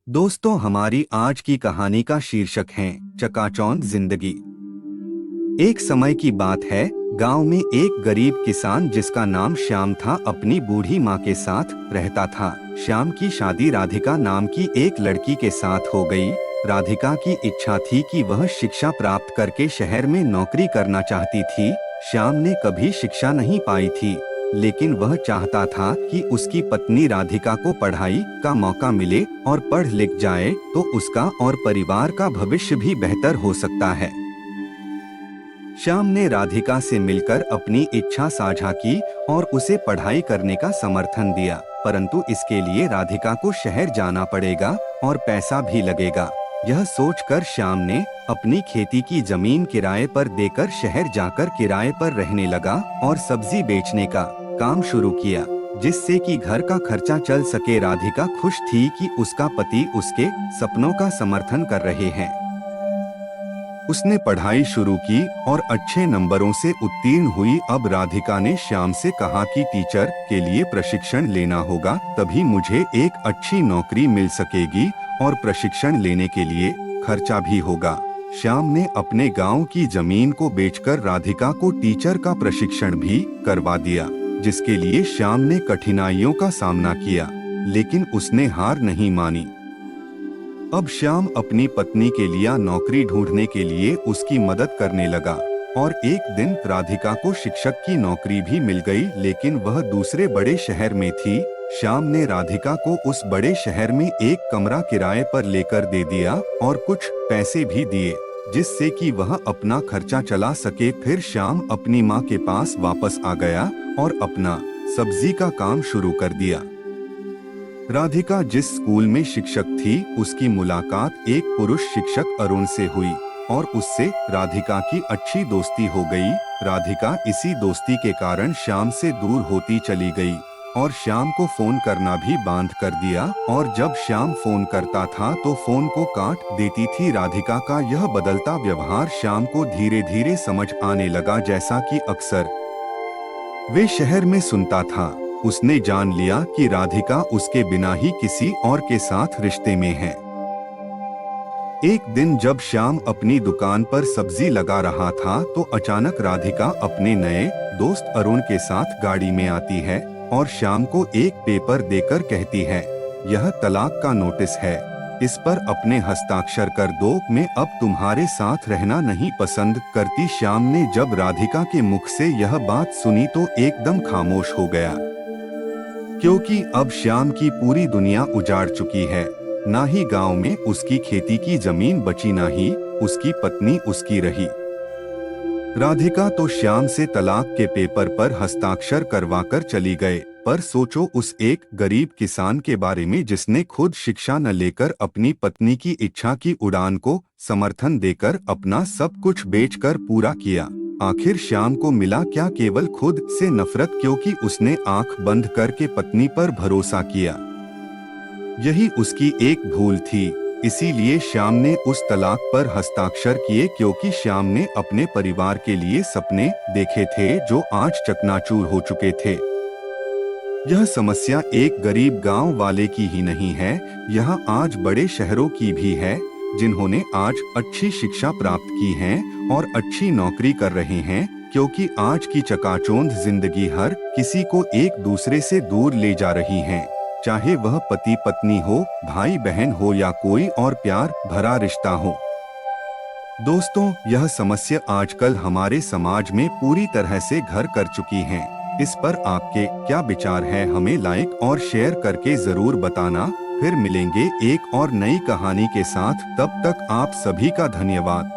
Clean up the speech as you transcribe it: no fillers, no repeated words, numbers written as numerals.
दोस्तों, हमारी आज की कहानी का शीर्षक है चकाचौंध जिंदगी। एक समय की बात है, गांव में एक गरीब किसान जिसका नाम श्याम था अपनी बूढ़ी माँ के साथ रहता था। श्याम की शादी राधिका नाम की एक लड़की के साथ हो गई। राधिका की इच्छा थी कि वह शिक्षा प्राप्त करके शहर में नौकरी करना चाहती थी। श्याम ने कभी शिक्षा नहीं पाई थी, लेकिन वह चाहता था कि उसकी पत्नी राधिका को पढ़ाई का मौका मिले और पढ़ लिख जाए तो उसका और परिवार का भविष्य भी बेहतर हो सकता है। श्याम ने राधिका से मिलकर अपनी इच्छा साझा की और उसे पढ़ाई करने का समर्थन दिया, परंतु इसके लिए राधिका को शहर जाना पड़ेगा और पैसा भी लगेगा। यह सोचकर श्याम ने अपनी खेती की जमीन किराए पर देकर शहर जाकर किराए पर रहने लगा और सब्जी बेचने का काम शुरू किया, जिससे कि घर का खर्चा चल सके। राधिका खुश थी कि उसका पति उसके सपनों का समर्थन कर रहे हैं। उसने पढ़ाई शुरू की और अच्छे नंबरों से उत्तीर्ण हुई। अब राधिका ने श्याम से कहा कि टीचर के लिए प्रशिक्षण लेना होगा, तभी मुझे एक अच्छी नौकरी मिल सकेगी और प्रशिक्षण लेने के लिए खर्चा भी होगा। श्याम ने अपने गांव की जमीन को बेचकर राधिका को टीचर का प्रशिक्षण भी करवा दिया, जिसके लिए श्याम ने कठिनाइयों का सामना किया, लेकिन उसने हार नहीं मानी। अब श्याम अपनी पत्नी के लिए नौकरी ढूंढने के लिए उसकी मदद करने लगा और एक दिन राधिका को शिक्षक की नौकरी भी मिल गई, लेकिन वह दूसरे बड़े शहर में थी। श्याम ने राधिका को उस बड़े शहर में एक कमरा किराए पर लेकर दे दिया और कुछ पैसे भी दिए, जिससे कि वह अपना खर्चा चला सके। फिर श्याम अपनी माँ के पास वापस आ गया और अपना सब्जी का काम शुरू कर दिया। राधिका जिस स्कूल में शिक्षक थी, उसकी मुलाकात एक पुरुष शिक्षक अरुण से हुई और उससे राधिका की अच्छी दोस्ती हो गई। राधिका इसी दोस्ती के कारण श्याम से दूर होती चली गई और श्याम को फोन करना भी बंद कर दिया, और जब श्याम फोन करता था तो फोन को काट देती थी। राधिका का यह बदलता व्यवहार श्याम को धीरे धीरे समझ आने लगा, जैसा कि अक्सर वे शहर में सुनता था। उसने जान लिया कि राधिका उसके बिना ही किसी और के साथ रिश्ते में है। एक दिन जब श्याम अपनी दुकान पर सब्जी लगा रहा था तो अचानक राधिका अपने नए दोस्त अरुण के साथ गाड़ी में आती है और श्याम को एक पेपर देकर कहती है, यह तलाक का नोटिस है, इस पर अपने हस्ताक्षर कर दो, मैं अब तुम्हारे साथ रहना नहीं पसंद करती। श्याम ने जब राधिका के मुख से यह बात सुनी तो एकदम खामोश हो गया, क्योंकि अब श्याम की पूरी दुनिया उजाड़ चुकी है। ना ही गांव में उसकी खेती की जमीन बची, ना ही उसकी पत्नी उसकी रही। राधिका तो श्याम से तलाक के पेपर पर हस्ताक्षर करवाकर चली गए, पर सोचो उस एक गरीब किसान के बारे में जिसने खुद शिक्षा न लेकर अपनी पत्नी की इच्छा की उड़ान को समर्थन देकर अपना सब कुछ बेचकर पूरा किया। आखिर श्याम को मिला क्या? केवल खुद से नफरत, क्योंकि उसने आंख बंद करके पत्नी पर भरोसा किया। यही उसकी एक भूल थी, इसीलिए श्याम ने उस तलाक पर हस्ताक्षर किए, क्योंकि श्याम ने अपने परिवार के लिए सपने देखे थे जो आज चकनाचूर हो चुके थे। यह समस्या एक गरीब गांव वाले की ही नहीं है, यह आज बड़े शहरों की भी है, जिन्होंने आज अच्छी शिक्षा प्राप्त की है और अच्छी नौकरी कर रहे हैं, क्योंकि आज की चकाचौंध जिंदगी हर किसी को एक दूसरे से दूर ले जा रही है, चाहे वह पति पत्नी हो, भाई बहन हो या कोई और प्यार भरा रिश्ता हो। दोस्तों, यह समस्या आजकल हमारे समाज में पूरी तरह से घर कर चुकी है। इस पर आपके क्या विचार है? हमें लाइक और शेयर करके जरूर बताना। फिर मिलेंगे एक और नई कहानी के साथ, तब तक आप सभी का धन्यवाद।